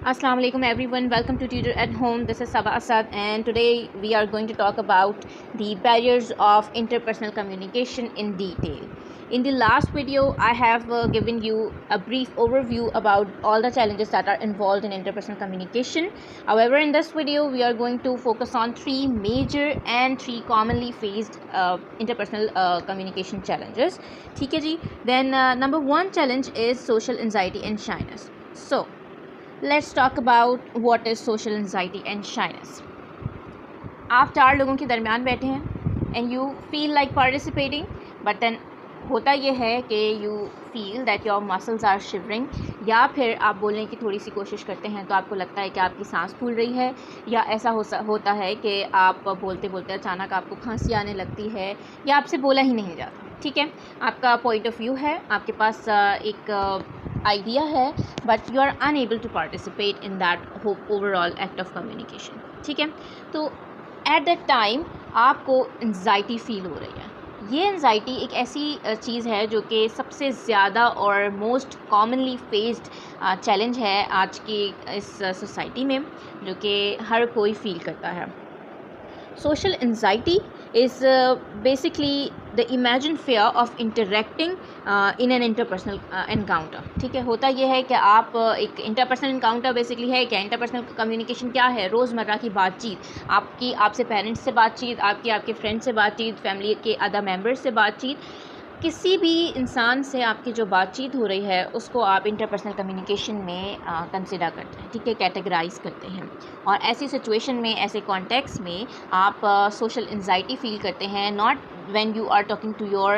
Assalamu alaikum everyone, welcome to Tutor at Home. This is Saba Asad and today we are going to talk about the barriers of interpersonal communication in detail. In the last video, I have given you a brief overview about all the challenges that are involved in interpersonal communication. However, in this video, we are going to focus on three major and three commonly faced interpersonal communication challenges. ठीक है जी? Then number one challenge is social anxiety and shyness. So, let's talk about what is social anxiety and shyness. आप चार लोगों के दरमियान बैठे हैं and you feel like participating, but then होता ये है कि you feel that your muscles are shivering, या फिर आप बोलने की थोड़ी सी कोशिश करते हैं तो आपको लगता है कि आपकी सांस फूल रही है, या ऐसा होता है कि आप बोलते बोलते अचानक आपको खांसी आने लगती है या आपसे बोला ही नहीं जाता. ठीक है, आपका पॉइंट ऑफ व्यू है, आपके पास एक idea है, but you are unable to participate in that overall act of communication. ठीक है, तो at that time आपको anxiety फील हो रही है. ये एनजाइटी एक ऐसी चीज़ है जो कि सबसे ज़्यादा और मोस्ट कॉमनली फेस्ड चैलेंज है आज की इस सोसाइटी में, जो कि हर कोई फील करता है. Social anxiety is basically the imagined fear of interacting in an interpersonal encounter. ठीक है, होता ये है कि आप एक इंटरपर्सनल इनकाउंटर बेसिकली है क्या, इंटरपर्सनल कम्युनिकेशन क्या है, रोज़मर्रा की बातचीत, आपसे पेरेंट्स से बातचीत, आपके फ्रेंड से बातचीत, फैमिली के अदर मेंबर्स से बातचीत, किसी भी इंसान से आपकी जो बातचीत हो रही है उसको आप इंटरपर्सनल कम्युनिकेशन में कंसिडर करते हैं. ठीक है, कैटेगराइज करते हैं, और ऐसी सिचुएशन में, ऐसे कॉन्टेक्स्ट में आप सोशल एंजाइटी फील करते हैं, not when you are talking to your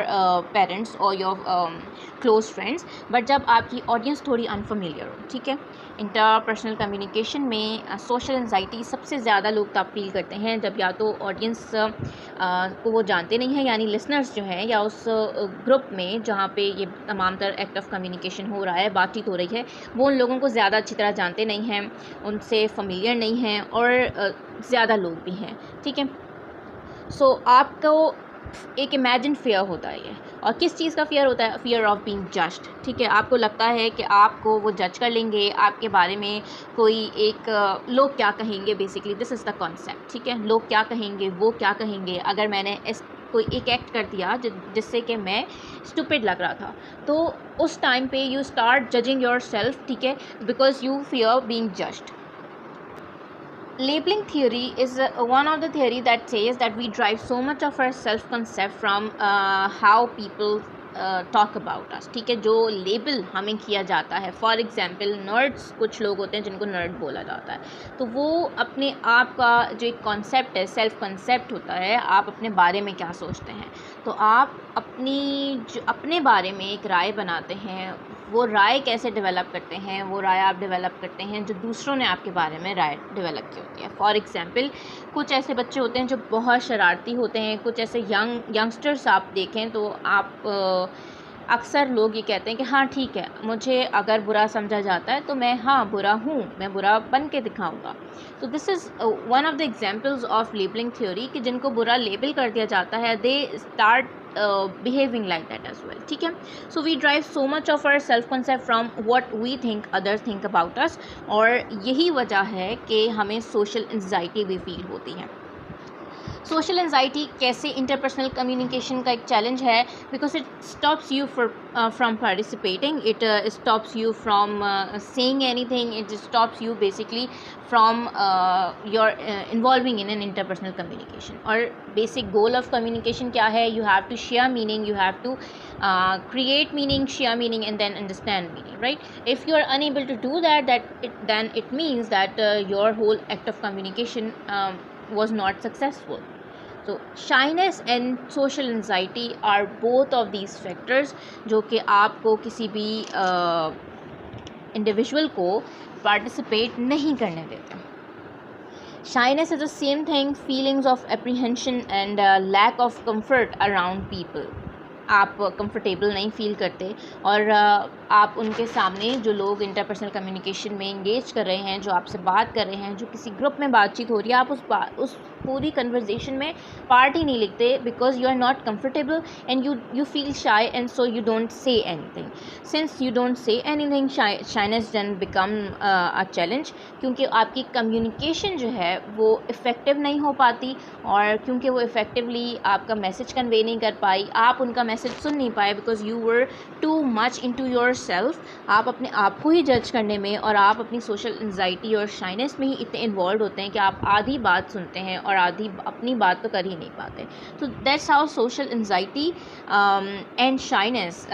parents or your close friends, but जब आपकी ऑडियंस थोड़ी अनफेमिलियर हो. ठीक है, इंटरपर्सनल कम्युनिकेशन में सोशल एंजाइटी सबसे ज़्यादा लोग तब फील करते हैं जब या तो ऑडियंस को वो जानते नहीं हैं, यानी लिसनर्स जो हैं, या उस ग्रुप में जहाँ पे ये तमाम तर एक्ट ऑफ कम्युनिकेशन हो रहा है, बातचीत हो रही है, वो उन लोगों को ज़्यादा अच्छी तरह जानते नहीं हैं, उनसे फेमिलियर नहीं हैं, और ज़्यादा लोग भी हैं. ठीक है, सो आपको एक इमेजिन फेयर होता है ये, और किस चीज़ का फेयर होता है? Fear of being judged. ठीक है, आपको लगता है कि आपको वो जज कर लेंगे, आपके बारे में कोई एक लोग क्या कहेंगे, basically this is the concept. ठीक है, लोग क्या कहेंगे, वो क्या कहेंगे अगर मैंने कोई एक एक्ट कर दिया जिससे कि मैं स्टूपिड लग रहा था, तो उस टाइम पे you start judging your self. ठीक है, because you fear being judged. Labeling theory is one of the theory that says that we derive so much of our self concept from how people talk about us. ठीक है, जो label हमें किया जाता है, for example nerds, कुछ लोग होते हैं जिनको नर्ड बोला जाता है, तो वो अपने आप का जो एक कॉन्सेप्ट है, सेल्फ कॉन्सेप्ट होता है, आप अपने बारे में क्या सोचते हैं, तो आप अपने बारे में एक राय बनाते हैं. वो राय कैसे डेवलप करते हैं? वो राय आप डेवलप करते हैं जो दूसरों ने आपके बारे में राय डेवलप की होती है. फॉर एग्जांपल कुछ ऐसे बच्चे होते हैं जो बहुत शरारती होते हैं, कुछ ऐसे यंगस्टर्स आप देखें तो आप अक्सर लोग ये कहते हैं कि हाँ ठीक है, मुझे अगर बुरा समझा जाता है तो मैं बुरा हूँ, मैं बुरा बन के दिखाऊँगा. तो this is one of the examples of labelling theory, कि जिनको बुरा लेबल कर दिया जाता है, they start behaving like that as well. ठीक है, so we derive so much of our self concept from what we think others think about us, और यही वजह है कि हमें social anxiety भी फील होती है. सोशल एंजाइटी कैसे इंटरपर्सनल कम्युनिकेशन का एक चैलेंज है, because it stops you from participating, it stops you from saying anything, it stops you basically from your involving in an interpersonal communication. और basic goal of communication क्या है? You have to share meaning, you have to create meaning, share meaning, and then understand meaning, right? If you are unable to do that, then it means that your whole act of communication was not successful. So shyness and social anxiety are both of these factors जो कि आपको किसी भी individual को participate नहीं करने देते. Shyness is the same thing, feelings of apprehension and lack of comfort around people. आप कंफर्टेबल नहीं फील करते और आप उनके सामने जो लोग इंटरपर्सनल कम्युनिकेशन में इंगेज कर रहे हैं, जो आपसे बात कर रहे हैं, जो किसी ग्रुप में बातचीत हो रही है, आप उस पूरी कन्वर्जेशन में पार्ट ही नहीं लेते because you are not comfortable and you feel shy and so you don't say anything. Since you don't say anything, shyness then become a challenge, क्योंकि आपकी कम्युनिकेशन जो है वो इफ़ेक्टिव नहीं हो पाती और क्योंकि वो इफ़ेक्टिवली आपका मैसेज कन्वे नहीं कर पाई, आप उनका मैसेज सुन नहीं पाए because you were too much into your self. आप अपने आप को ही जज करने में और आप अपनी सोशल एंजाइटी और शाइनेस में ही इतने इन्वॉल्व होते हैं कि आप आधी बात सुनते हैं और आधी अपनी बात तो कर ही नहीं पाते. तो that's how social anxiety and shyness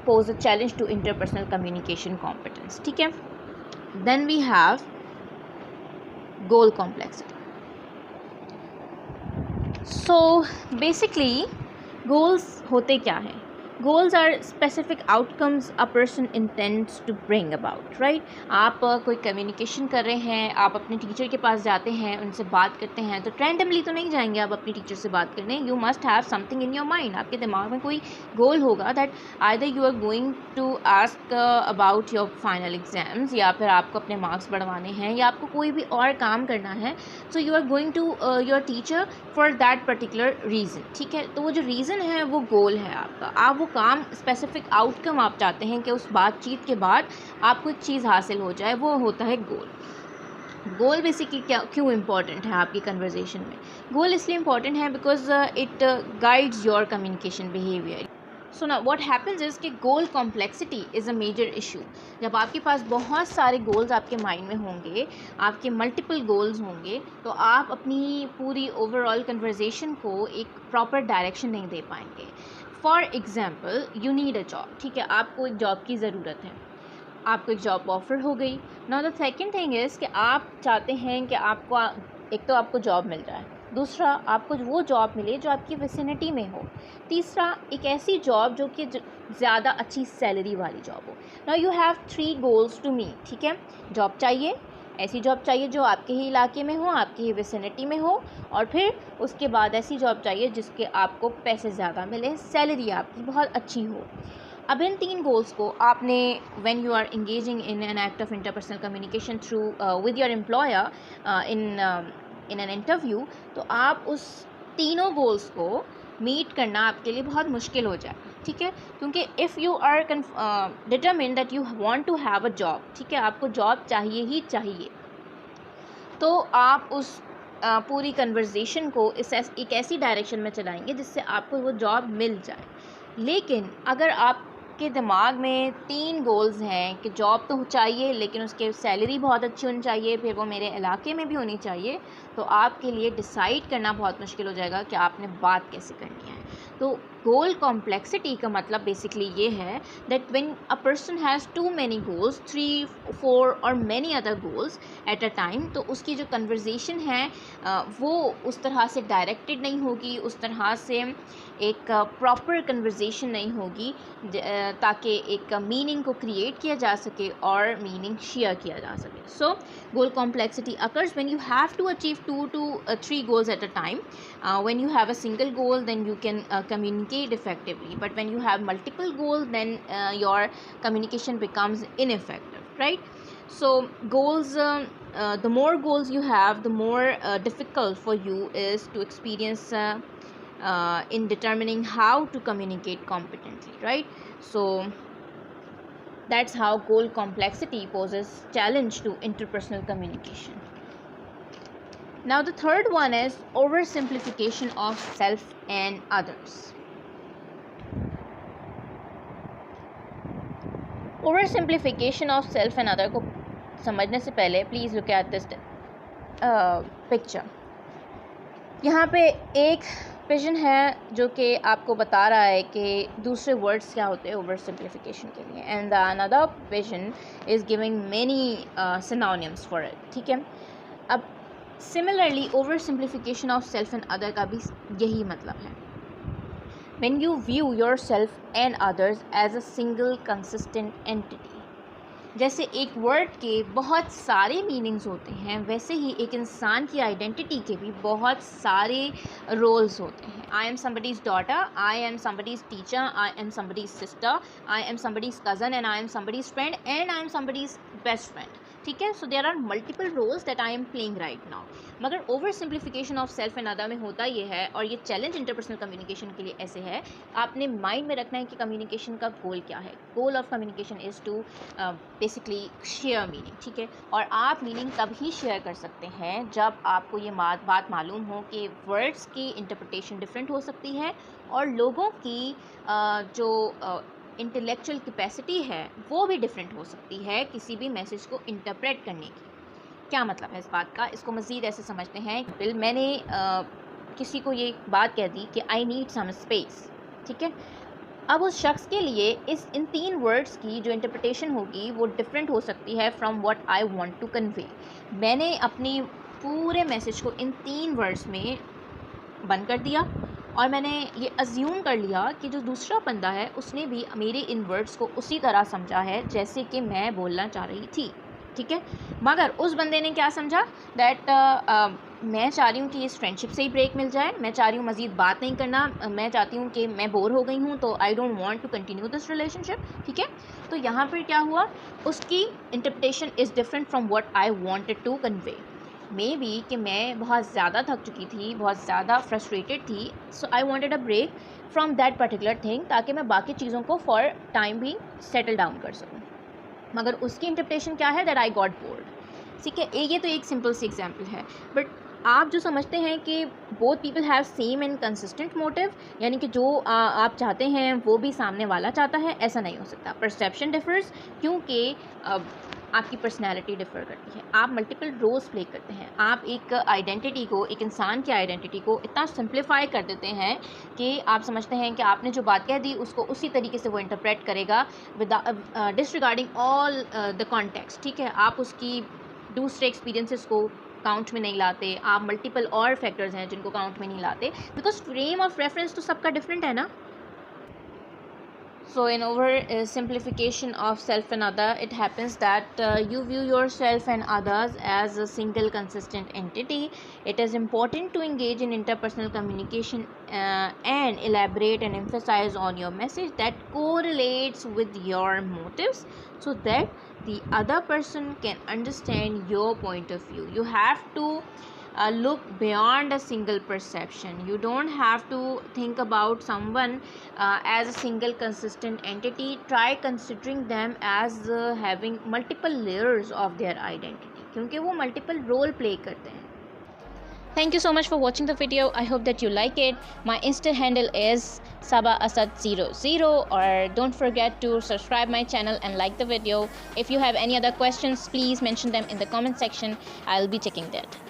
pose a challenge to interpersonal communication competence. ठीक है. Then we have goal complexity. So basically goals होते क्या हैं? Goals are specific outcomes a person intends to bring about, right? आप कोई communication कर रहे हैं, आप अपने टीचर के पास जाते हैं, उनसे बात करते हैं, तो रैंडमली तो नहीं जाएंगे आप अपने टीचर से बात करने. You must have something in your mind. आपके दिमाग में कोई गोल होगा that either you are going to ask about your final exams, या फिर आपको अपने मार्क्स बढ़वाने हैं, या आपको कोई भी और काम करना है. So you are going to your teacher for that particular reason. ठीक है. तो वो जो रीज़न है वो गोल है आपका. आप वो काम, स्पेसिफिक आउटकम आप चाहते हैं कि उस बातचीत के बाद आपको एक चीज़ हासिल हो जाए, वो होता है गोल. गोल बेसिकली क्यों इम्पॉर्टेंट है आपकी कन्वर्जेशन में? गोल इसलिए इम्पॉर्टेंट है because it guides your communication behaviour. So ना व्हाट हैपेंस इज़ कि goal complexity is a major issue. जब आपके पास बहुत सारे गोल्स आपके माइंड में होंगे, आपके मल्टीपल गोल्स होंगे, तो आप अपनी पूरी ओवरऑल कन्वर्जेशन को एक प्रॉपर डायरेक्शन नहीं दे पाएंगे. For example, you need a job. ठीक है. आपको एक जॉब की ज़रूरत है, आपको एक जॉब ऑफर हो गई. Now the second thing is कि आप चाहते हैं कि आपको एक तो आपको जॉब मिल जाए, दूसरा आपको वो जॉब मिले जो आपकी विसिनिटी में हो, तीसरा एक ऐसी जॉब जो कि ज़्यादा अच्छी सैलरी वाली जॉब हो. Now you have 3 goals to meet. ठीक है. जॉब चाहिए, ऐसी जॉब चाहिए जो आपके ही इलाके में हो, आपकी ही विसिनिटी में हो, और फिर उसके बाद ऐसी जॉब चाहिए जिसके आपको पैसे ज़्यादा मिले, सैलरी आपकी बहुत अच्छी हो. अब इन 3 गोल्स को आपने when you are engaging in an act of interpersonal communication through with your employer in an interview, तो आप उस तीनों गोल्स को मीट करना आपके लिए बहुत मुश्किल हो जाए. ठीक है. क्योंकि if you are determine that you want to have a job, ठीक है, आपको जॉब चाहिए ही चाहिए, तो आप उस पूरी कन्वर्जेशन को एक ऐसी डायरेक्शन में चलाएंगे जिससे आपको वो जॉब मिल जाए. लेकिन अगर आपके दिमाग में 3 गोल्स हैं कि जॉब तो चाहिए लेकिन उसके सैलरी बहुत अच्छी होनी चाहिए, फिर वो मेरे इलाके में भी होनी चाहिए, तो आपके लिए डिसाइड करना बहुत मुश्किल हो जाएगा कि आपने बात कैसे करनी है. तो गोल कॉम्प्लेक्सिटी का मतलब बेसिकली ये है that when a person has too many goals, 3, 4 और many other goals at a time, तो उसकी जो कन्वर्जेशन है वो उस तरह से डायरेक्टेड नहीं होगी, उस तरह से एक प्रॉपर कन्वर्जेशन नहीं होगी ताकि एक मीनिंग को क्रिएट किया जा सके और मीनिंग शेयर किया जा सके. So goal complexity occurs when you have to achieve 2 to 3 goals at a time. When you have a single goal, then you can communicate effectively, but when you have multiple goals, then your communication becomes ineffective, right? So goals, the more goals you have, the more difficult for you is to experience in determining how to communicate competently, right? So that's how goal complexity poses challenge to interpersonal communication. Now the third one is oversimplification of self and others. Oversimplification of self and other को समझने से पहले please look at this picture. यहाँ पे एक vision है जो कि आपको बता रहा है कि दूसरे वर्ड्स क्या होते हैं ओवर सिंप्लीफिकेशन के लिए, and the another vision is giving many synonyms for it. ठीक है. अब similarly over simplification of self and other का भी यही मतलब है. When you view yourself and others as a single consistent entity, जैसे एक वर्ड के बहुत सारे मीनिंग्स होते हैं, वैसे ही एक इंसान की आइडेंटिटी के भी बहुत सारे रोल्स होते हैं. I am somebody's daughter, I am somebody's teacher, I am somebody's sister, I am somebody's cousin, and I am somebody's friend, and I am somebody's best friend. ठीक है, so there are multiple roles that I am playing right now. मगर over simplification of self and other में होता ये है, और ये challenge interpersonal communication के लिए ऐसे है. आपने माइंड में रखना है कि कम्युनिकेशन का गोल क्या है. Goal of communication is to basically share meaning. ठीक है, और आप मीनिंग तभी शेयर कर सकते हैं जब आपको ये बात मालूम हो कि वर्ड्स की इंटरप्रिटेशन डिफरेंट हो सकती है, और लोगों की जो इंटेलेक्चुअल कैपेसिटी है वो भी डिफरेंट हो सकती है किसी भी मैसेज को इंटरप्रेट करने की. क्या मतलब है इस बात का, इसको मज़ीद ऐसे समझते हैं. मैंने किसी को ये बात कह दी कि आई नीड सम स्पेस. ठीक है, अब उस शख्स के लिए इन 3 वर्ड्स की जो इंटरप्रिटेशन होगी वो डिफरेंट हो सकती है from what I want to convey. मैंने अपनी पूरे मैसेज को इन 3 वर्ड्स में बंद कर दिया, और मैंने ये अज्यूम कर लिया कि जो दूसरा बंदा है उसने भी मेरे इन वर्ड्स को उसी तरह समझा है जैसे कि मैं बोलना चाह रही थी. ठीक है, मगर उस बंदे ने क्या समझा दैट मैं चाह रही हूँ कि इस फ्रेंडशिप से ही ब्रेक मिल जाए, मैं चाह रही हूँ मज़ीद बात नहीं करना, मैं चाहती हूँ कि मैं बोर हो गई हूँ, तो I don't want to continue this relationship. ठीक है, तो यहाँ पर क्या हुआ, उसकी interpretation is different from what I wanted to convey. Maybe कि मैं बहुत ज़्यादा थक चुकी थी, बहुत ज़्यादा फ्रस्ट्रेटेड थी, so I wanted a break from that particular thing, ताकि मैं बाकी चीज़ों को फॉर टाइम भी सेटल डाउन कर सकूँ. मगर उसकी इंटरप्रिटेशन क्या है, दैट आई गॉट बोर्ड. ठीक है, ये तो एक सिंपल सी एग्जांपल है. बट आप जो समझते हैं कि both people have same and consistent motive, यानी कि जो आप चाहते हैं वो भी सामने वाला चाहता है, ऐसा नहीं हो सकता. परसेप्शन डिफर्स, क्योंकि आपकी पर्सनैलिटी डिफ़र करती है. आप मल्टीपल रोल्स प्ले करते हैं. आप एक आइडेंटिटी को, एक इंसान की आइडेंटिटी को इतना सिंप्लीफाई कर देते हैं कि आप समझते हैं कि आपने जो बात कह दी उसको उसी तरीके से वो इंटरप्रेट करेगा with disregarding all the context. ठीक है, आप उसकी दूसरे एक्सपीरियंसेस को काउंट में नहीं लाते, आप मल्टीपल और फैक्टर्स हैं जिनको काउंट में नहीं लाते, बिकॉज फ्रेम ऑफ रेफरेंस तो सबका डिफरेंट है ना. So in over simplification of self and other, it happens that you view yourself and others as a single consistent entity. It is important to engage in interpersonal communication and elaborate and emphasize on your message that correlates with your motives, so that the other person can understand your point of view. You have to look beyond a single perception. You don't have to think about someone as a single consistent entity. Try considering them as having multiple layers of their identity, क्योंकि वो multiple role play करते हैं. Thank you so much for watching the video. I hope that you like it. My Insta handle is SabaAsad00, or don't forget to subscribe my channel and like the video. If you have any other questions, please mention them in the comment section. I'll be checking that.